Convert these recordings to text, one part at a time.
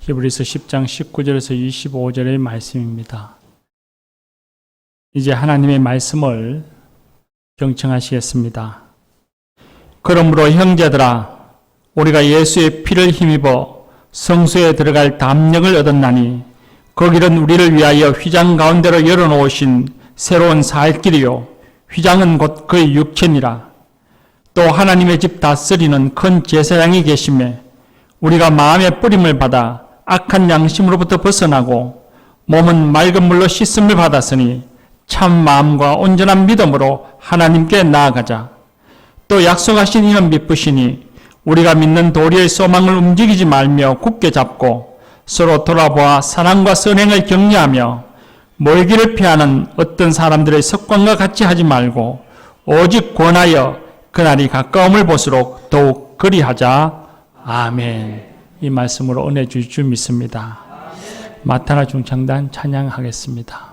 히브리서 10장 19절에서 25절의 말씀입니다. 이제 하나님의 말씀을 경청하시겠습니다. 그러므로 형제들아, 우리가 예수의 피를 힘입어 성소에 들어갈 담력을 얻었나니 거기는 우리를 위하여 휘장 가운데로 열어놓으신 새로운 살 길이요 휘장은 곧 그의 육체니라. 또 하나님의 집 다스리는 큰 제사장이 계심에 우리가 마음의 뿌림을 받아 악한 양심으로부터 벗어나고 몸은 맑은 물로 씻음을 받았으니 참 마음과 온전한 믿음으로 하나님께 나아가자. 또 약속하신 이는 미쁘시니 우리가 믿는 도리의 소망을 움직이지 말며 굳게 잡고 서로 돌아보아 사랑과 선행을 격려하며 모이기를 피하는 어떤 사람들의 습관과 같이 하지 말고 오직 권하여 그날이 가까움을 볼수록 더욱 그리하자. 아멘. 이 말씀으로 은혜 주실 줄 믿습니다. 마타나 중창단 찬양하겠습니다.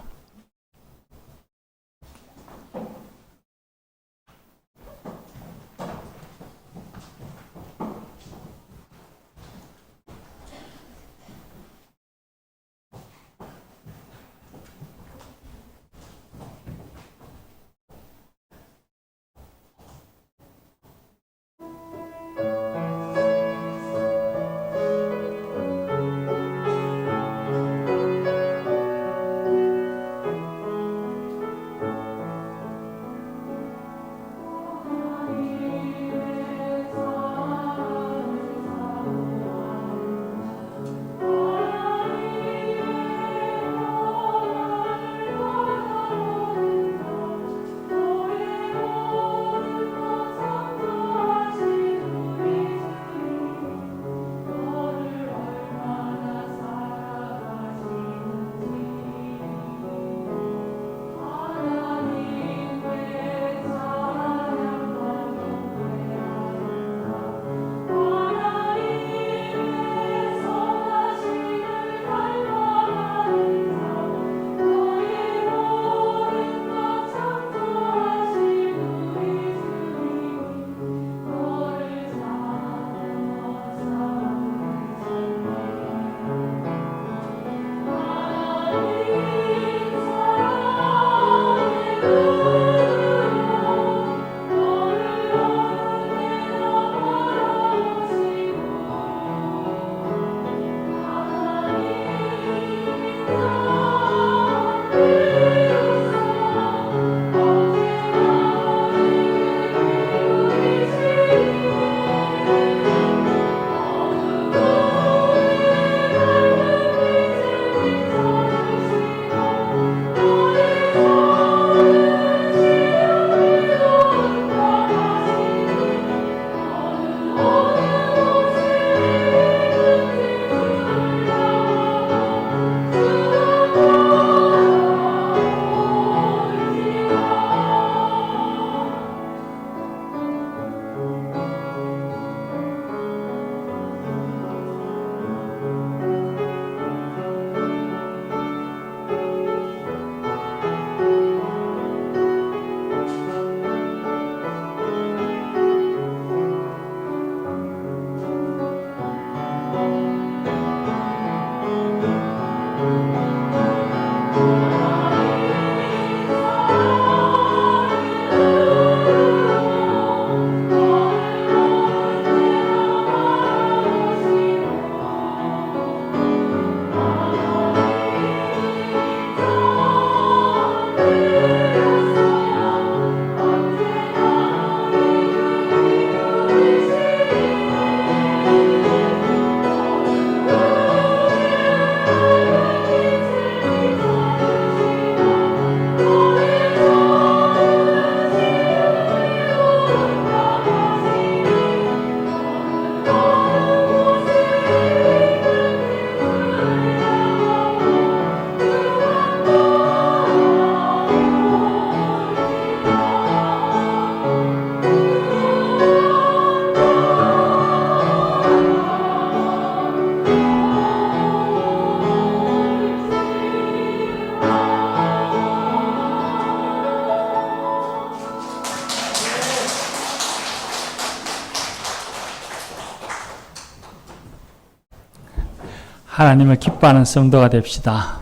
하나님을 기뻐하는 성도가 됩시다.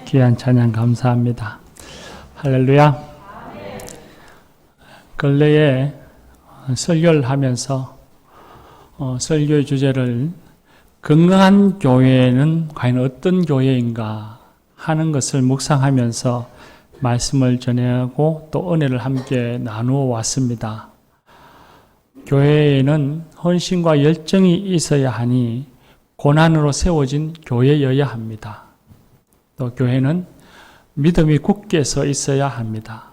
귀한 찬양 감사합니다. 할렐루야. 근래에 설교를 하면서 설교의 주제를 건강한 교회는 과연 어떤 교회인가 하는 것을 묵상하면서 말씀을 전하고 또 은혜를 함께 나누어 왔습니다. 교회에는 헌신과 열정이 있어야 하니 고난으로 세워진 교회여야 합니다. 또 교회는 믿음이 굳게 서 있어야 합니다.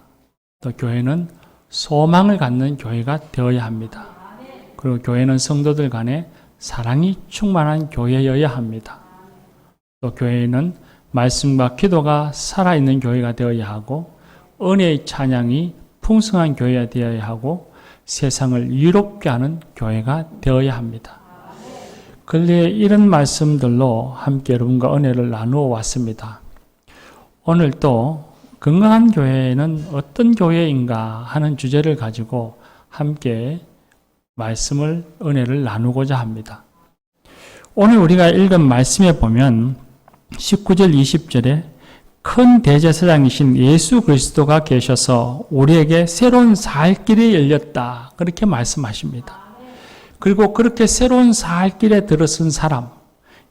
또 교회는 소망을 갖는 교회가 되어야 합니다. 그리고 교회는 성도들 간에 사랑이 충만한 교회여야 합니다. 또 교회는 말씀과 기도가 살아있는 교회가 되어야 하고 은혜의 찬양이 풍성한 교회가 되어야 하고 세상을 이롭게 하는 교회가 되어야 합니다. 근래에 이런 말씀들로 함께 여러분과 은혜를 나누어 왔습니다. 오늘 또 건강한 교회는 어떤 교회인가 하는 주제를 가지고 함께 말씀을, 은혜를 나누고자 합니다. 오늘 우리가 읽은 말씀에 보면 19절 20절에 큰 대제사장이신 예수 그리스도가 계셔서 우리에게 새로운 살 길이 열렸다. 그렇게 말씀하십니다. 그리고 그렇게 새로운 살 길에 들어선 사람,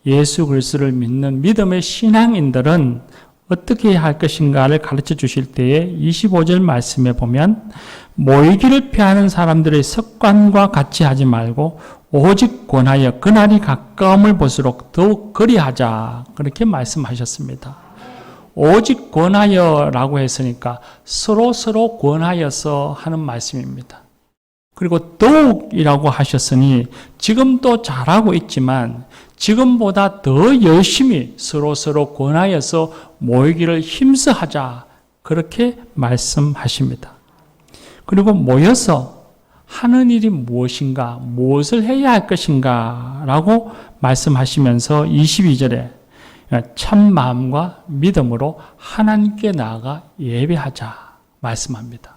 예수 그리스도를 믿는 믿음의 신앙인들은 어떻게 해야 할 것인가를 가르쳐 주실 때에 25절 말씀에 보면 모이기를 피하는 사람들의 습관과 같이 하지 말고 오직 권하여 그날이 가까움을 볼수록 더욱 그리하자. 그렇게 말씀하셨습니다. 오직 권하여라고 했으니까 서로 권하여서 하는 말씀입니다. 그리고 더욱이라고 하셨으니 지금도 잘하고 있지만 지금보다 더 열심히 서로 권하여서 모이기를 힘써 하자. 그렇게 말씀하십니다. 그리고 모여서 하는 일이 무엇인가, 무엇을 해야 할 것인가 라고 말씀하시면서 22절에 참 마음과 믿음으로 하나님께 나아가 예배하자 말씀합니다.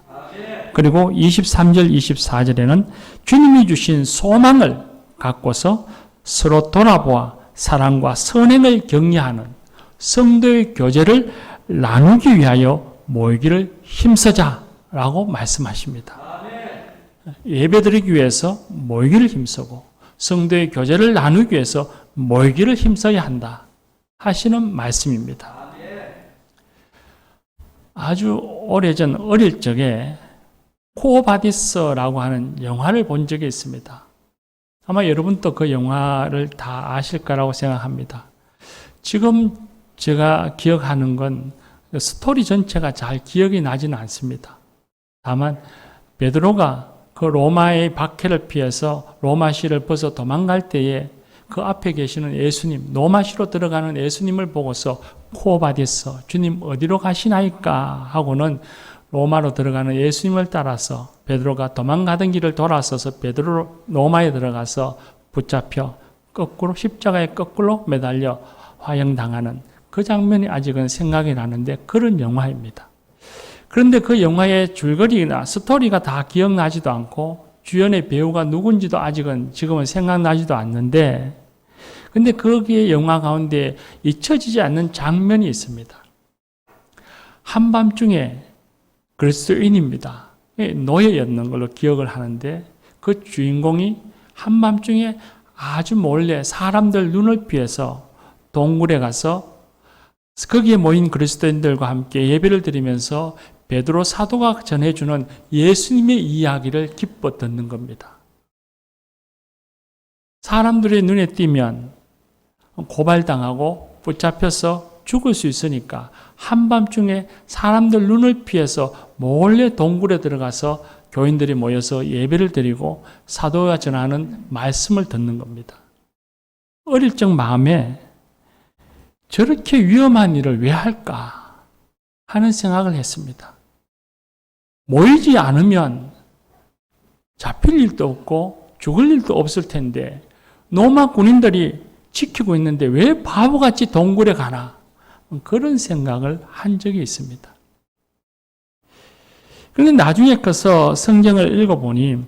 그리고 23절, 24절에는 주님이 주신 소망을 갖고서 서로 돌아보아 사랑과 선행을 격려하는 성도의 교제를 나누기 위하여 모이기를 힘쓰자라고 말씀하십니다. 예배드리기 위해서 모이기를 힘쓰고 성도의 교제를 나누기 위해서 모이기를 힘써야 한다 하시는 말씀입니다. 아주 오래전 어릴 적에 코바디스라고 하는 영화를 본 적이 있습니다. 아마 여러분도 그 영화를 다 아실 거라고 생각합니다. 지금 제가 기억하는 건 스토리 전체가 잘 기억이 나지는 않습니다. 다만 베드로가 그 로마의 박해를 피해서 로마시를 벗어 도망갈 때에 그 앞에 계시는 예수님, 로마시로 들어가는 예수님을 보고서 코바디스, 주님 어디로 가시나이까 하고는 로마로 들어가는 예수님을 따라서 베드로가 도망가던 길을 돌아서서 베드로 로마에 들어가서 붙잡혀 거꾸로 십자가에 거꾸로 매달려 화형당하는 그 장면이 아직은 생각이 나는데 그런 영화입니다. 그런데 그 영화의 줄거리나 스토리가 다 기억나지도 않고 주연의 배우가 누군지도 아직은 지금은 생각나지도 않는데 근데 거기에 영화 가운데 잊혀지지 않는 장면이 있습니다. 한밤중에 그리스도인입니다. 노예였는 걸로 기억을 하는데 그 주인공이 한밤중에 아주 몰래 사람들 눈을 피해서 동굴에 가서 거기에 모인 그리스도인들과 함께 예배를 드리면서 베드로 사도가 전해주는 예수님의 이야기를 기뻐 듣는 겁니다. 사람들의 눈에 띄면 고발당하고 붙잡혀서 죽을 수 있으니까 한밤중에 사람들 눈을 피해서 몰래 동굴에 들어가서 교인들이 모여서 예배를 드리고 사도가 전하는 말씀을 듣는 겁니다. 어릴 적 마음에 저렇게 위험한 일을 왜 할까 하는 생각을 했습니다. 모이지 않으면 잡힐 일도 없고 죽을 일도 없을 텐데 로마 군인들이 지키고 있는데 왜 바보같이 동굴에 가나 그런 생각을 한 적이 있습니다. 그런데 나중에 커서 성경을 읽어보니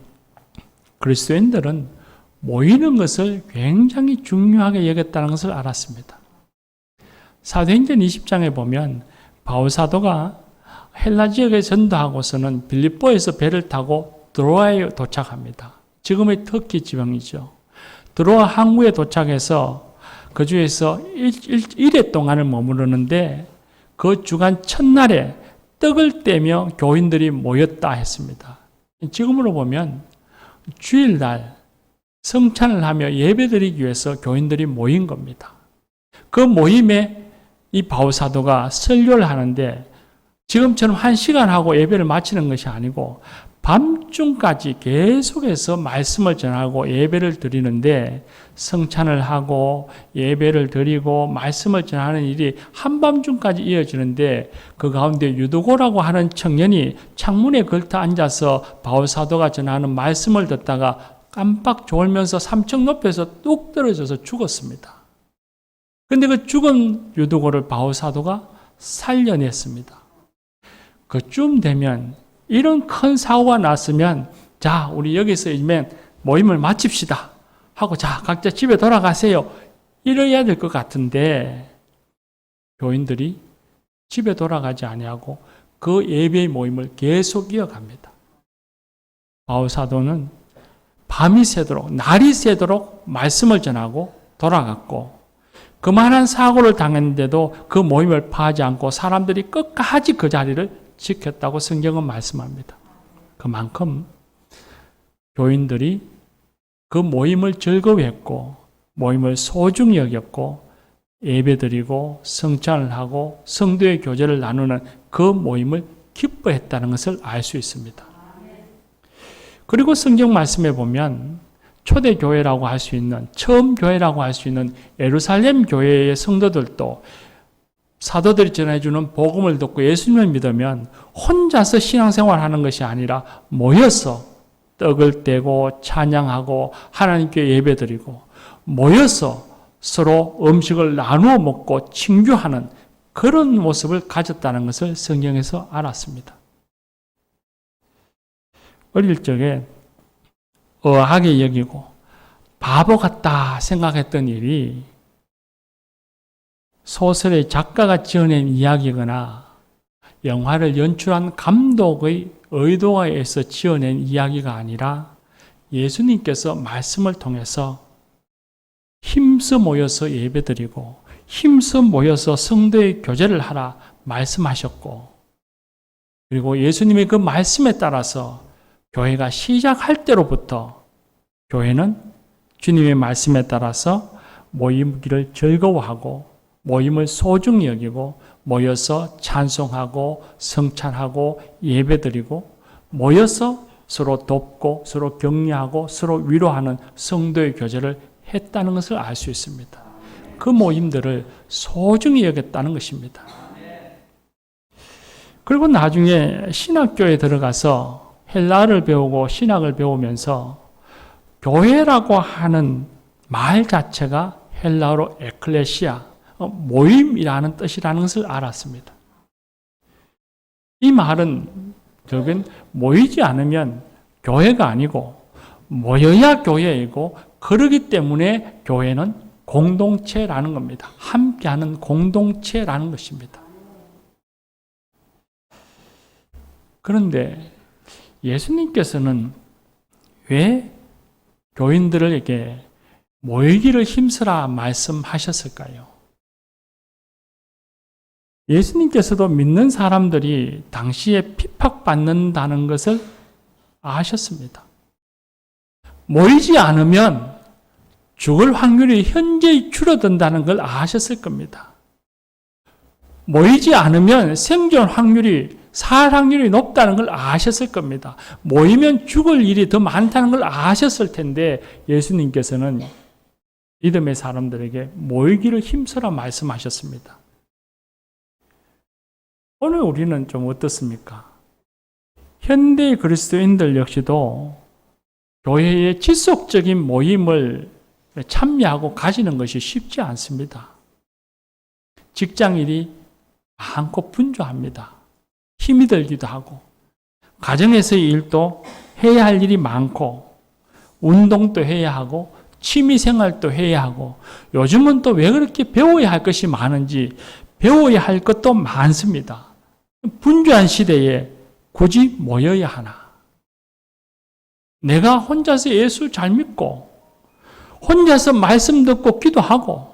그리스도인들은 모이는 것을 굉장히 중요하게 여겼다는 것을 알았습니다. 사도행전 20장에 보면 바울 사도가 헬라 지역에 전도하고서는 빌립보에서 배를 타고 드로아에 도착합니다. 지금의 터키 지방이죠. 드로아 항구에 도착해서 그 주에서 일해 동안을 머무르는데 그 주간 첫날에 떡을 떼며 교인들이 모였다 했습니다. 지금으로 보면 주일날 성찬을 하며 예배드리기 위해서 교인들이 모인 겁니다. 그 모임에 이 바울 사도가 설교를 하는데 지금처럼 1시간 하고 예배를 마치는 것이 아니고 밤중까지 계속해서 말씀을 전하고 예배를 드리는데 성찬을 하고 예배를 드리고 말씀을 전하는 일이 한밤중까지 이어지는데 그 가운데 유두고라고 하는 청년이 창문에 걸터 앉아서 바울 사도가 전하는 말씀을 듣다가 깜빡 졸면서 3층 높이에서 뚝 떨어져서 죽었습니다. 그런데 그 죽은 유두고를 바울 사도가 살려냈습니다. 그쯤 되면 이런 큰 사고가 났으면 자, 우리 여기서 이제 모임을 마칩시다 하고 자, 각자 집에 돌아가세요. 이래야 될 것 같은데 교인들이 집에 돌아가지 아니하고 그 예배의 모임을 계속 이어갑니다. 바울 사도는 밤이 새도록, 날이 새도록 말씀을 전하고 돌아갔고 그만한 사고를 당했는데도 그 모임을 파하지 않고 사람들이 끝까지 그 자리를 지켰다고 성경은 말씀합니다. 그만큼 교인들이 그 모임을 즐거워했고 모임을 소중히 여겼고 예배드리고 성찬을 하고 성도의 교제를 나누는 그 모임을 기뻐했다는 것을 알 수 있습니다. 그리고 성경 말씀에 보면 초대교회라고 할 수 있는, 처음 교회라고 할 수 있는 예루살렘 교회의 성도들도 사도들이 전해주는 복음을 듣고 예수님을 믿으면 혼자서 신앙생활 하는 것이 아니라 모여서 떡을 떼고 찬양하고 하나님께 예배드리고 모여서 서로 음식을 나누어 먹고 친교하는 그런 모습을 가졌다는 것을 성경에서 알았습니다. 어릴 적에 의아하게 여기고 바보 같다 생각했던 일이 소설의 작가가 지어낸 이야기거나 영화를 연출한 감독의 의도에 의해서 지어낸 이야기가 아니라 예수님께서 말씀을 통해서 힘써 모여서 예배드리고 힘써 모여서 성도의 교제를 하라 말씀하셨고 그리고 예수님의 그 말씀에 따라서 교회가 시작할 때로부터 교회는 주님의 말씀에 따라서 모이기를 즐거워하고 모임을 소중히 여기고 모여서 찬송하고 성찬하고 예배드리고 모여서 서로 돕고 서로 격려하고 서로 위로하는 성도의 교제를 했다는 것을 알 수 있습니다. 그 모임들을 소중히 여겼다는 것입니다. 그리고 나중에 신학교에 들어가서 헬라어를 배우고 신학을 배우면서 교회라고 하는 말 자체가 헬라어로 에클레시아, 모임이라는 뜻이라는 것을 알았습니다. 이 말은 결국엔 모이지 않으면 교회가 아니고 모여야 교회이고 그러기 때문에 교회는 공동체라는 겁니다. 함께하는 공동체라는 것입니다. 그런데 예수님께서는 왜 교인들에게 모이기를 힘쓰라 말씀하셨을까요? 예수님께서도 믿는 사람들이 당시에 핍박받는다는 것을 아셨습니다. 모이지 않으면 죽을 확률이 현저히 줄어든다는 걸 아셨을 겁니다. 모이지 않으면 생존 확률이, 살 확률이 높다는 걸 아셨을 겁니다. 모이면 죽을 일이 더 많다는 걸 아셨을 텐데 예수님께서는 믿음의 사람들에게 모이기를 힘써라 말씀하셨습니다. 오늘 우리는 좀 어떻습니까? 현대 그리스도인들 역시도 교회의 지속적인 모임을 참여하고 가지는 것이 쉽지 않습니다. 직장일이 많고 분주합니다. 힘이 들기도 하고 가정에서의 일도 해야 할 일이 많고 운동도 해야 하고 취미 생활도 해야 하고 요즘은 또 왜 그렇게 배워야 할 것이 많은지 배워야 할 것도 많습니다. 분주한 시대에 굳이 모여야 하나? 내가 혼자서 예수 잘 믿고 혼자서 말씀 듣고 기도하고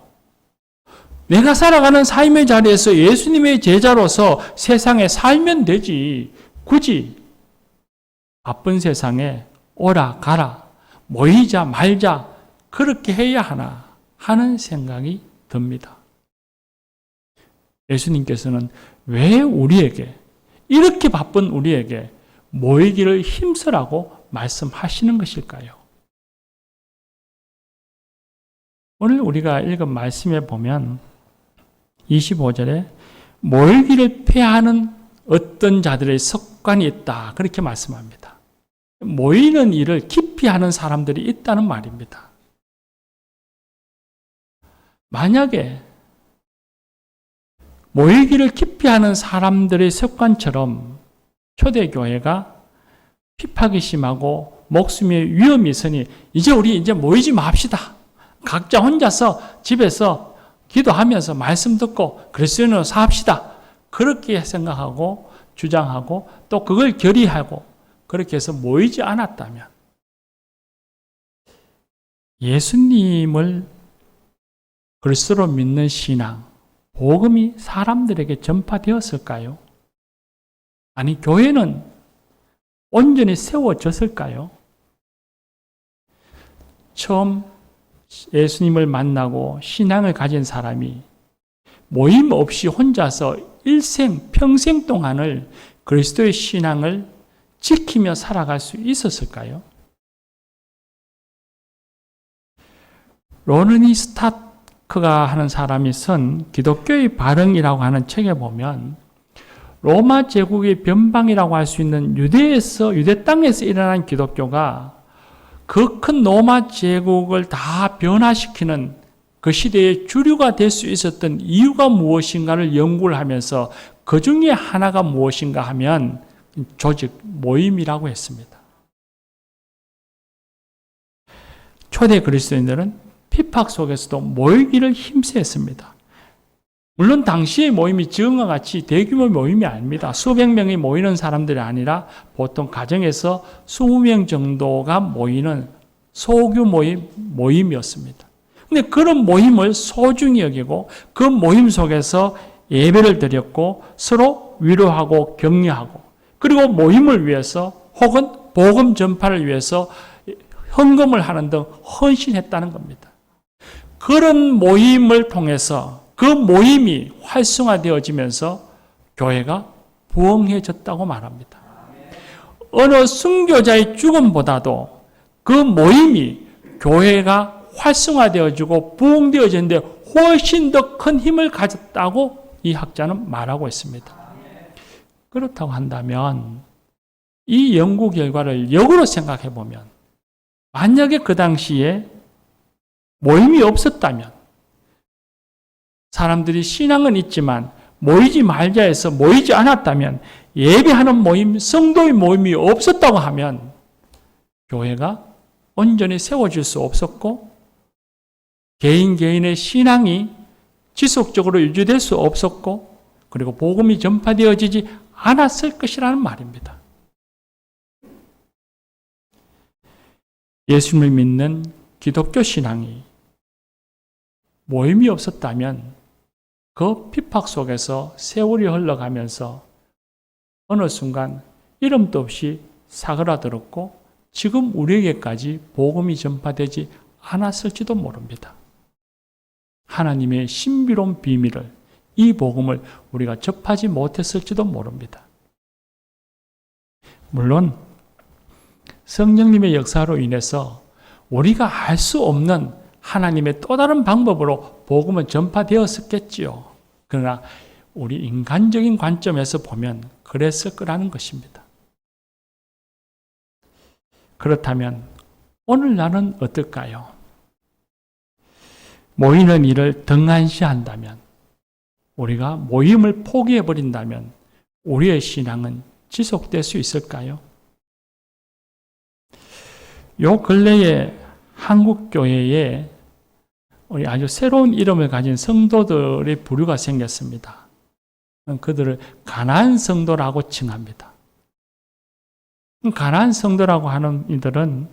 내가 살아가는 삶의 자리에서 예수님의 제자로서 세상에 살면 되지. 굳이 바쁜 세상에 오라 가라 모이자 말자 그렇게 해야 하나 하는 생각이 듭니다. 예수님께서는 왜 우리에게 이렇게 바쁜 우리에게 모이기를 힘쓰라고 말씀하시는 것일까요? 오늘 우리가 읽은 말씀에 보면 25절에 모이기를 폐하는 어떤 자들의 습관이 있다. 그렇게 말씀합니다. 모이는 일을 기피 하는 사람들이 있다는 말입니다. 만약에 모이기를 기피 하는 사람들의 습관처럼 초대교회가 핍박이 심하고 목숨에 위험이 있으니 이제 우리 모이지 맙시다. 각자 혼자서 집에서 기도하면서 말씀 듣고 그리스도인으로 삽시다. 그렇게 생각하고 주장하고 또 그걸 결의하고 그렇게 해서 모이지 않았다면 예수님을 그리스도로 믿는 신앙, 복음이 사람들에게 전파되었을까요? 아니, 교회는 온전히 세워졌을까요? 처음 예수님을 만나고 신앙을 가진 사람이 모임 없이 혼자서 평생 동안을 그리스도의 신앙을 지키며 살아갈 수 있었을까요? 로르니 스타크가 하는 사람이 쓴 기독교의 발흥이라고 하는 책에 보면 로마 제국의 변방이라고 할 수 있는 유대 땅에서 일어난 기독교가 그 큰 로마 제국을 다 변화시키는 그 시대의 주류가 될 수 있었던 이유가 무엇인가를 연구를 하면서 그 중에 하나가 무엇인가 하면 조직, 모임이라고 했습니다. 초대 그리스도인들은 핍박 속에서도 모이기를 힘쓰했습니다. 물론 당시의 모임이 지금과 같이 대규모 모임이 아닙니다. 수백 명이 모이는 사람들이 아니라 보통 가정에서 20명 정도가 모이는 소규모의 모임이었습니다. 근데 그런 모임을 소중히 여기고 그 모임 속에서 예배를 드렸고 서로 위로하고 격려하고 그리고 모임을 위해서 혹은 복음 전파를 위해서 헌금을 하는 등 헌신했다는 겁니다. 그런 모임을 통해서 그 모임이 활성화되어지면서 교회가 부흥해졌다고 말합니다. 어느 순교자의 죽음보다도 그 모임이 교회가 활성화되어지고 부흥되어지는데 훨씬 더 큰 힘을 가졌다고 이 학자는 말하고 있습니다. 그렇다고 한다면 이 연구 결과를 역으로 생각해 보면 만약에 그 당시에 모임이 없었다면 사람들이 신앙은 있지만 모이지 말자 해서 모이지 않았다면 예배하는 모임, 성도의 모임이 없었다고 하면 교회가 온전히 세워질 수 없었고 개인의 신앙이 지속적으로 유지될 수 없었고 그리고 복음이 전파되어지지 않았을 것이라는 말입니다. 예수님을 믿는 기독교 신앙이 모임이 없었다면 그 핍박 속에서 세월이 흘러가면서 어느 순간 이름도 없이 사그라들었고 지금 우리에게까지 복음이 전파되지 않았을지도 모릅니다. 하나님의 신비로운 비밀을, 이 복음을 우리가 접하지 못했을지도 모릅니다. 물론 성령님의 역사로 인해서 우리가 알 수 없는 하나님의 또 다른 방법으로 복음은 전파되었었겠지요. 그러나 우리 인간적인 관점에서 보면 그랬을 거라는 것입니다. 그렇다면 오늘 나는 어떨까요? 모이는 일을 등한시한다면, 우리가 모임을 포기해버린다면 우리의 신앙은 지속될 수 있을까요? 요 근래에 한국교회에 우리 아주 새로운 이름을 가진 성도들의 부류가 생겼습니다. 그들을 가나안 성도라고 칭합니다. 가나안 성도라고 하는 이들은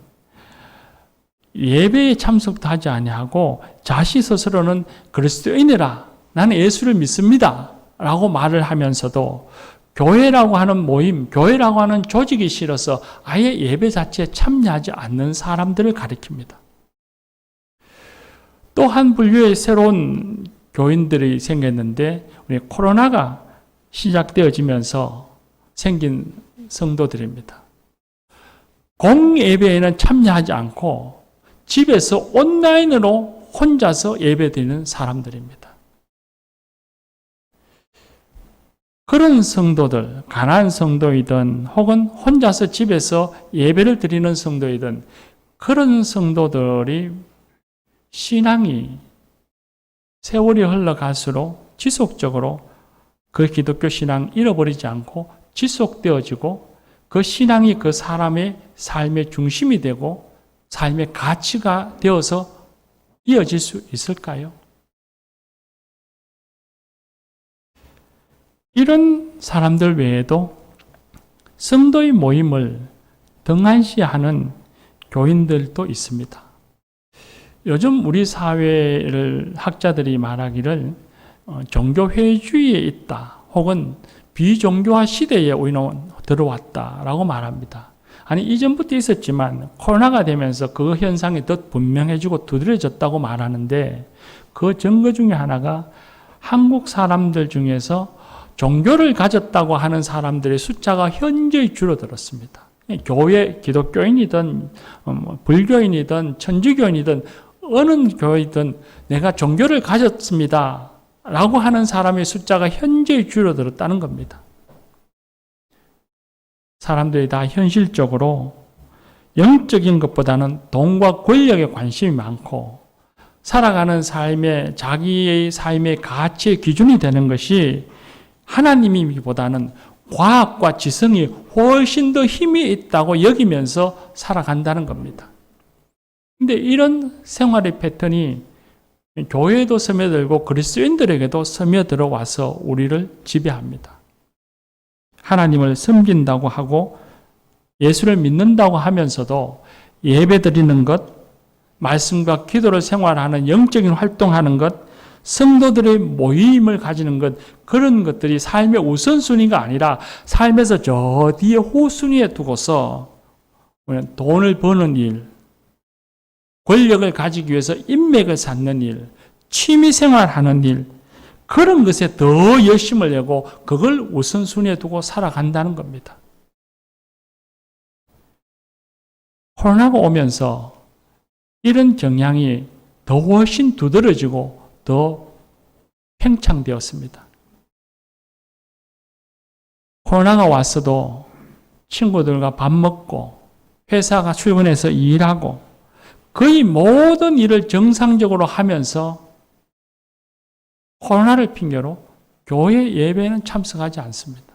예배에 참석도 하지 아니하고 자신 스스로는 그리스도인이라, 나는 예수를 믿습니다 라고 말을 하면서도 교회라고 하는 모임, 교회라고 하는 조직이 싫어서 아예 예배 자체에 참여하지 않는 사람들을 가리킵니다. 또 한 분류의 새로운 교인들이 생겼는데, 우리 코로나가 시작되어지면서 생긴 성도들입니다. 공예배에는 참여하지 않고 집에서 온라인으로 혼자서 예배드리는 사람들입니다. 그런 성도들, 가난한 성도이든 혹은 혼자서 집에서 예배를 드리는 성도이든 그런 성도들이 신앙이 세월이 흘러갈수록 지속적으로 그 기독교 신앙 잃어버리지 않고 지속되어지고 그 신앙이 그 사람의 삶의 중심이 되고 삶의 가치가 되어서 이어질 수 있을까요? 이런 사람들 외에도 성도의 모임을 등한시하는 교인들도 있습니다. 요즘 우리 사회를 학자들이 말하기를 종교회주의에 있다 혹은 비종교화 시대에 우리는 들어왔다라고 말합니다. 아니, 이전부터 있었지만 코로나가 되면서 그 현상이 더 분명해지고 두드러졌다고 말하는데, 그 증거 중에 하나가 한국 사람들 중에서 종교를 가졌다고 하는 사람들의 숫자가 현저히 줄어들었습니다. 교회, 기독교인이든 불교인이든 천주교인이든 어느 교회이든 내가 종교를 가졌습니다 라고 하는 사람의 숫자가 현저히 줄어들었다는 겁니다. 사람들이 다 현실적으로 영적인 것보다는 돈과 권력에 관심이 많고, 살아가는 삶에 자기의 삶의 가치의 기준이 되는 것이 하나님이보다는 과학과 지성이 훨씬 더 힘이 있다고 여기면서 살아간다는 겁니다. 근데 이런 생활의 패턴이 교회에도 스며들고 그리스도인들에게도 스며들어 와서 우리를 지배합니다. 하나님을 섬긴다고 하고 예수를 믿는다고 하면서도 예배드리는 것, 말씀과 기도를 생활하는 영적인 활동하는 것, 성도들의 모임을 가지는 것, 그런 것들이 삶의 우선순위가 아니라 삶에서 저 뒤에 후순위에 두고서 돈을 버는 일, 권력을 가지기 위해서 인맥을 쌓는 일, 취미생활하는 일, 그런 것에 더 열심을 내고 그걸 우선순위에 두고 살아간다는 겁니다. 코로나가 오면서 이런 경향이 더 훨씬 두드러지고 더 팽창되었습니다. 코로나가 왔어도 친구들과 밥 먹고 회사가 출근해서 일하고 거의 모든 일을 정상적으로 하면서 코로나를 핑계로 교회 예배에는 참석하지 않습니다.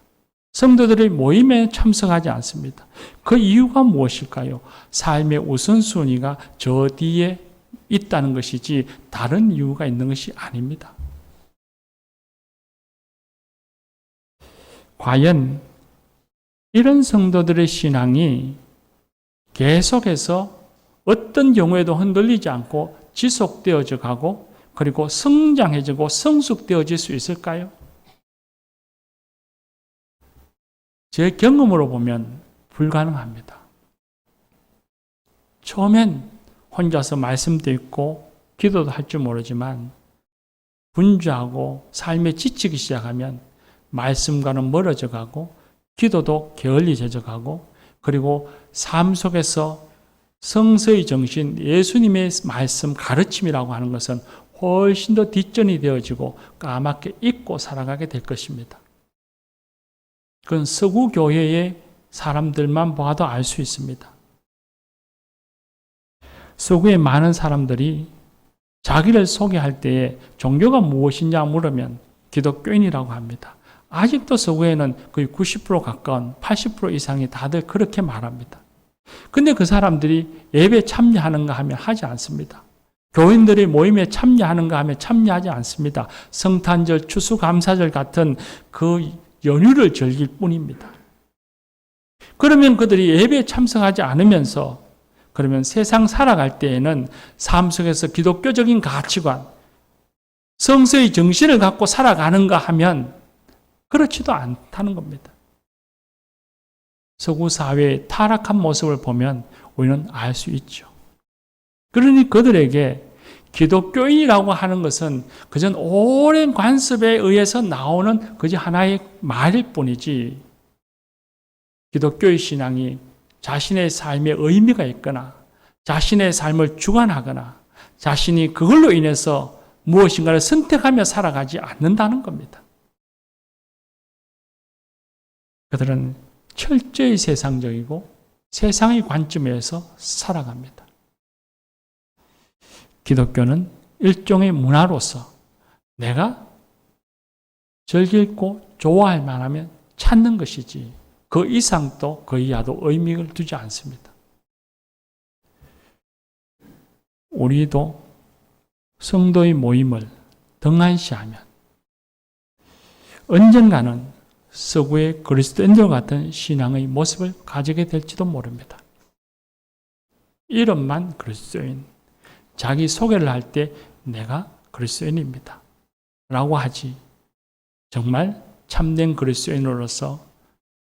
성도들의 모임에 참석하지 않습니다. 그 이유가 무엇일까요? 삶의 우선순위가 저 뒤에 있다는 것이지 다른 이유가 있는 것이 아닙니다. 과연 이런 성도들의 신앙이 계속해서 어떤 경우에도 흔들리지 않고 지속되어져 가고 그리고 성장해지고 성숙되어질 수 있을까요? 제 경험으로 보면 불가능합니다. 처음엔 혼자서 말씀도 읽고 기도도 할 줄 모르지만 분주하고 삶에 지치기 시작하면 말씀과는 멀어져 가고 기도도 게을리해져 가고 그리고 삶 속에서 성서의 정신, 예수님의 말씀 가르침이라고 하는 것은 훨씬 더 뒷전이 되어지고 까맣게 잊고 살아가게 될 것입니다. 그건 서구 교회의 사람들만 봐도 알 수 있습니다. 서구의 많은 사람들이 자기를 소개할 때에 종교가 무엇이냐 물으면 기독교인이라고 합니다. 아직도 서구에는 거의 90% 가까운 80% 이상이 다들 그렇게 말합니다. 근데 그 사람들이 예배 참여하는가 하면 하지 않습니다. 교인들이 모임에 참여하는가 하면 참여하지 않습니다. 성탄절, 추수감사절 같은 그 연휴를 즐길 뿐입니다. 그러면 그들이 예배에 참석하지 않으면서 그러면 세상 살아갈 때에는 삶 속에서 기독교적인 가치관, 성서의 정신을 갖고 살아가는가 하면 그렇지도 않다는 겁니다. 서구 사회의 타락한 모습을 보면 우리는 알 수 있죠. 그러니 그들에게 기독교인이라고 하는 것은 그저 오랜 관습에 의해서 나오는 그저 하나의 말일 뿐이지, 기독교의 신앙이 자신의 삶에 의미가 있거나 자신의 삶을 주관하거나 자신이 그걸로 인해서 무엇인가를 선택하며 살아가지 않는다는 겁니다. 그들은 철저히 세상적이고 세상의 관점에서 살아갑니다. 기독교는 일종의 문화로서 내가 즐기고 좋아할 만하면 찾는 것이지 그 이상도 그 이하도 의미를 두지 않습니다. 우리도 성도의 모임을 등한시하면 언젠가는 서구의 그리스도인들 같은 신앙의 모습을 가지게 될지도 모릅니다. 이름만 그리스도인, 자기 소개를 할 때 내가 그리스도인입니다 라고 하지, 정말 참된 그리스도인으로서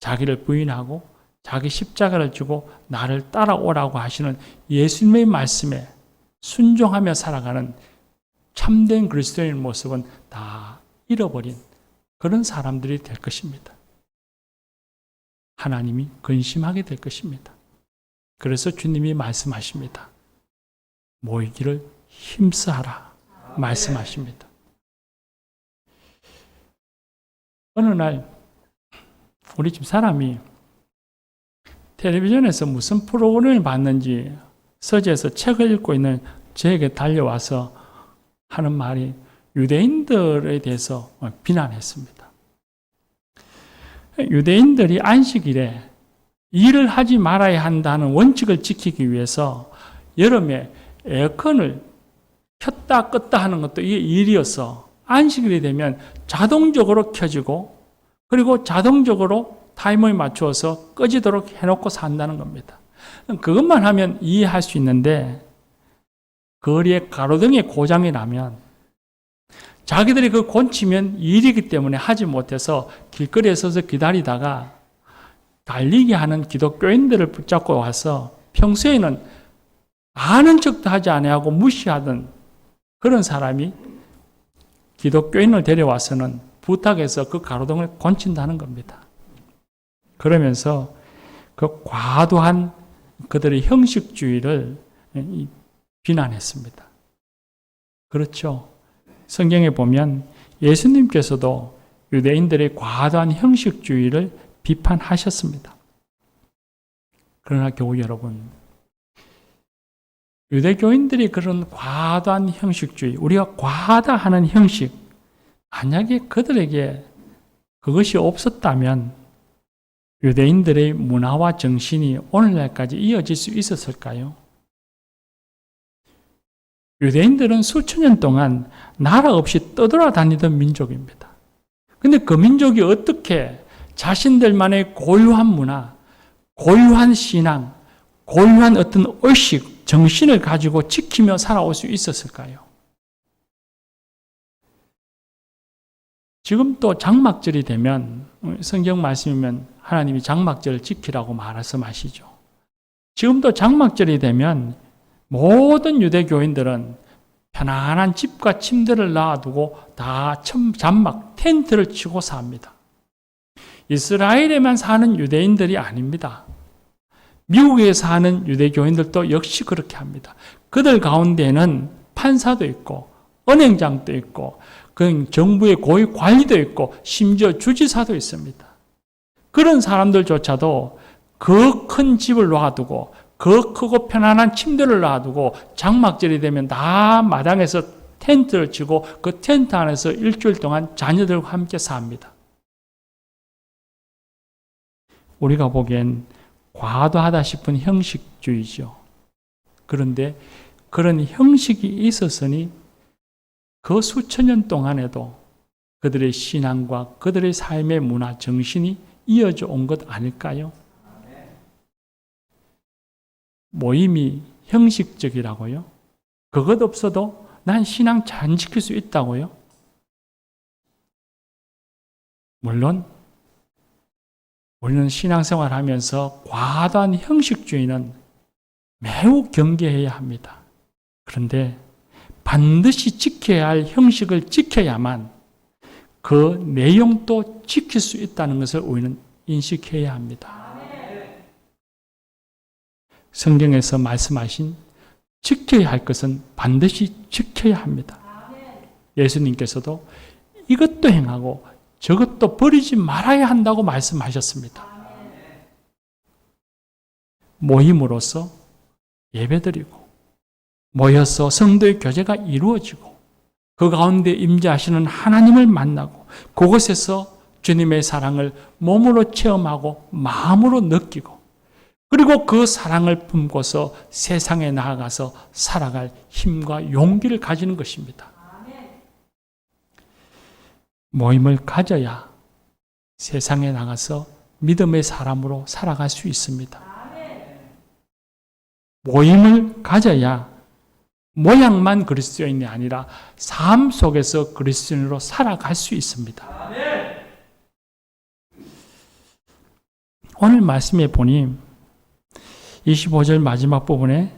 자기를 부인하고 자기 십자가를 주고 나를 따라오라고 하시는 예수님의 말씀에 순종하며 살아가는 참된 그리스도인의 모습은 다 잃어버린 그런 사람들이 될 것입니다. 하나님이 근심하게 될 것입니다. 그래서 주님이 말씀하십니다. 모이기를 힘쓰하라 말씀하십니다. 어느 날 우리 집 사람이 텔레비전에서 무슨 프로그램을 봤는지 서재에서 책을 읽고 있는 저에게 달려와서 하는 말이 유대인들에 대해서 비난했습니다. 유대인들이 안식일에 일을 하지 말아야 한다는 원칙을 지키기 위해서 여름에 에어컨을 켰다 껐다 하는 것도 이게 일이어서 안식일이 되면 자동적으로 켜지고 그리고 자동적으로 타이머에 맞추어서 꺼지도록 해놓고 산다는 겁니다. 그것만 하면 이해할 수 있는데 거리에 가로등에 고장이 나면 자기들이 그 곤치면 일이기 때문에 하지 못해서 길거리에 서서 기다리다가 달리기 하는 기독교인들을 붙잡고 와서 평소에는 아는 척도 하지 아니하고 무시하던 그런 사람이 기독교인을 데려와서는 부탁해서 그 가로등을 곤친다는 겁니다. 그러면서 그 과도한 그들의 형식주의를 비난했습니다. 그렇죠. 성경에 보면 예수님께서도 유대인들의 과도한 형식주의를 비판하셨습니다. 그러나 교우 여러분, 유대교인들이 그런 과도한 형식주의, 우리가 과다하는 형식, 만약에 그들에게 그것이 없었다면 유대인들의 문화와 정신이 오늘날까지 이어질 수 있었을까요? 유대인들은 수천 년 동안 나라 없이 떠돌아다니던 민족입니다. 근데 그 민족이 어떻게 자신들만의 고유한 문화, 고유한 신앙, 고유한 어떤 의식, 정신을 가지고 지키며 살아올 수 있었을까요? 지금 또 장막절이 되면 성경 말씀이면 하나님이 장막절을 지키라고 말씀하시죠. 지금도 장막절이 되면 모든 유대교인들은 편안한 집과 침대를 놔두고 다 장막, 텐트를 치고 삽니다. 이스라엘에만 사는 유대인들이 아닙니다. 미국에 사는 유대교인들도 역시 그렇게 합니다. 그들 가운데는 판사도 있고 은행장도 있고 그 정부의 고위 관리도 있고 심지어 주지사도 있습니다. 그런 사람들조차도 그 큰 집을 놔두고 그 크고 편안한 침대를 놔두고 장막절이 되면 다 마당에서 텐트를 치고 그 텐트 안에서 일주일 동안 자녀들과 함께 삽니다. 우리가 보기엔 과도하다 싶은 형식주의죠. 그런데 그런 형식이 있었으니 그 수천 년 동안에도 그들의 신앙과 그들의 삶의 문화, 정신이 이어져 온 것 아닐까요? 모임이 형식적이라고요? 그것 없어도 난 신앙 잘 지킬 수 있다고요? 물론 우리는 신앙생활 하면서 과도한 형식주의는 매우 경계해야 합니다. 그런데 반드시 지켜야 할 형식을 지켜야만 그 내용도 지킬 수 있다는 것을 우리는 인식해야 합니다. 성경에서 말씀하신 지켜야 할 것은 반드시 지켜야 합니다. 예수님께서도 이것도 행하고 저것도 버리지 말아야 한다고 말씀하셨습니다. 모임으로써 예배드리고 모여서 성도의 교제가 이루어지고 그 가운데 임재하시는 하나님을 만나고 그곳에서 주님의 사랑을 몸으로 체험하고 마음으로 느끼고 그리고 그 사랑을 품고서 세상에 나아가서 살아갈 힘과 용기를 가지는 것입니다. 모임을 가져야 세상에 나가서 믿음의 사람으로 살아갈 수 있습니다. 모임을 가져야 모양만 그리스도인이 아니라 삶 속에서 그리스도인으로 살아갈 수 있습니다. 오늘 말씀에 보니 25절 마지막 부분에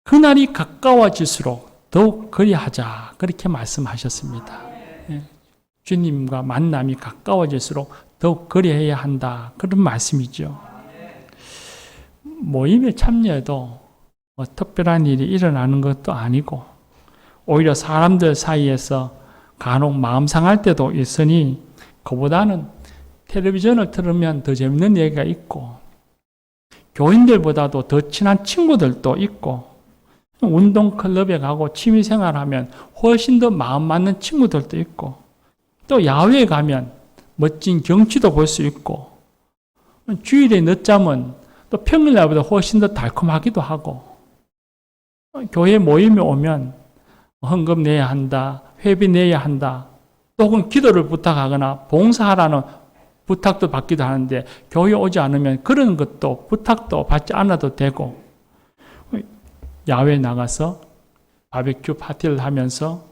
그날이 가까워질수록 더욱 그리하자 그렇게 말씀하셨습니다. 주님과 만남이 가까워질수록 더욱 그리해야 한다 그런 말씀이죠. 모임에 참여해도 특별한 일이 일어나는 것도 아니고 오히려 사람들 사이에서 간혹 마음 상할 때도 있으니 그보다는 텔레비전을 틀으면 더 재밌는 얘기가 있고 교인들보다도 더 친한 친구들도 있고 운동 클럽에 가고 취미생활하면 훨씬 더 마음 맞는 친구들도 있고 또 야외에 가면 멋진 경치도 볼 수 있고 주일에 늦잠은 또 평일날보다 훨씬 더 달콤하기도 하고 교회 모임에 오면 헌금 내야 한다, 회비 내야 한다, 또 혹은 기도를 부탁하거나 봉사하라는 부탁도 받기도 하는데 교회 오지 않으면 그런 것도 부탁도 받지 않아도 되고 야외에 나가서 바베큐 파티를 하면서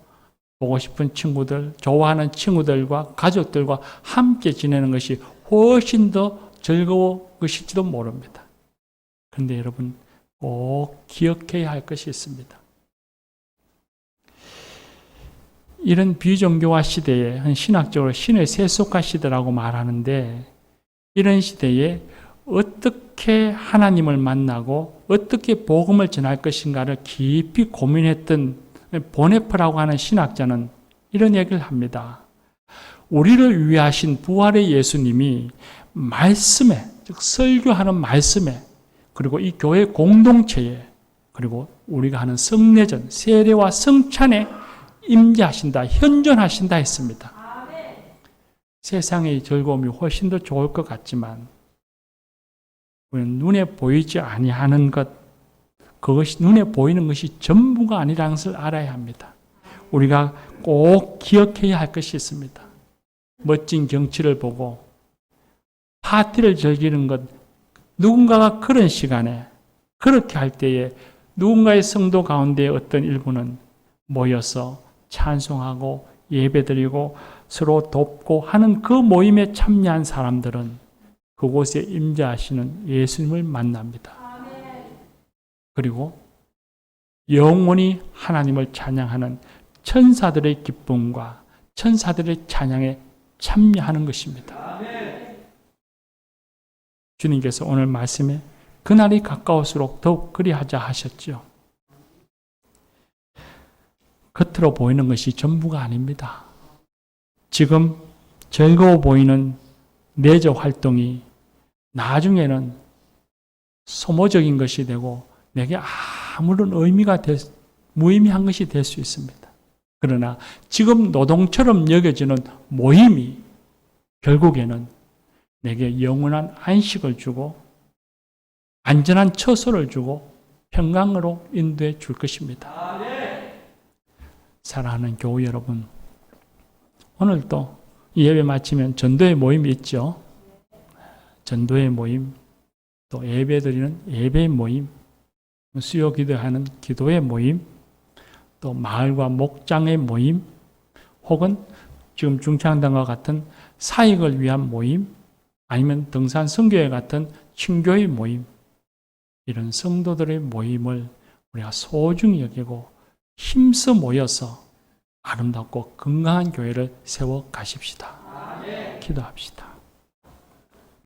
보고 싶은 친구들, 좋아하는 친구들과 가족들과 함께 지내는 것이 훨씬 더 즐거운 것일지도 모릅니다. 그런데 여러분 꼭 기억해야 할 것이 있습니다. 이런 비종교화 시대에 신학적으로 신의 세속화 시대라고 말하는데 이런 시대에 어떻게 하나님을 만나고 어떻게 복음을 전할 것인가를 깊이 고민했던 보네프라고 하는 신학자는 이런 얘기를 합니다. 우리를 위하신 부활의 예수님이 말씀에, 즉 설교하는 말씀에 그리고 이 교회 공동체에 그리고 우리가 하는 성례전, 세례와 성찬에 임재하신다, 현존하신다 했습니다. 세상의 즐거움이 훨씬 더 좋을 것 같지만 우리는 눈에 보이지 아니하는 것, 그것이 눈에 보이는 것이 전부가 아니라는 것을 알아야 합니다. 우리가 꼭 기억해야 할 것이 있습니다. 멋진 경치를 보고 파티를 즐기는 것, 누군가가 그런 시간에 그렇게 할 때에 누군가의 성도 가운데 어떤 일부는 모여서 찬송하고 예배드리고 서로 돕고 하는 그 모임에 참여한 사람들은 그곳에 임재하시는 예수님을 만납니다. 그리고 영원히 하나님을 찬양하는 천사들의 기쁨과 천사들의 찬양에 참여하는 것입니다. 주님께서 오늘 말씀에 그날이 가까울수록 더욱 그리하자 하셨죠. 겉으로 보이는 것이 전부가 아닙니다. 지금 즐거워 보이는 내적 활동이 나중에는 소모적인 것이 되고 내게 아무런 무의미한 것이 될 수 있습니다. 그러나 지금 노동처럼 여겨지는 모임이 결국에는 내게 영원한 안식을 주고 안전한 처소를 주고 평강으로 인도해 줄 것입니다. 사랑하는 교우 여러분, 오늘도 예배 마치면 전도의 모임이 있죠. 전도의 모임, 또 예배 드리는 예배의 모임, 수요 기도하는 기도의 모임, 또 마을과 목장의 모임, 혹은 지금 중창단과 같은 사익을 위한 모임, 아니면 등산 선교회 같은 친교의 모임, 이런 성도들의 모임을 우리가 소중히 여기고 힘써 모여서 아름답고 건강한 교회를 세워 가십시다. 기도합시다.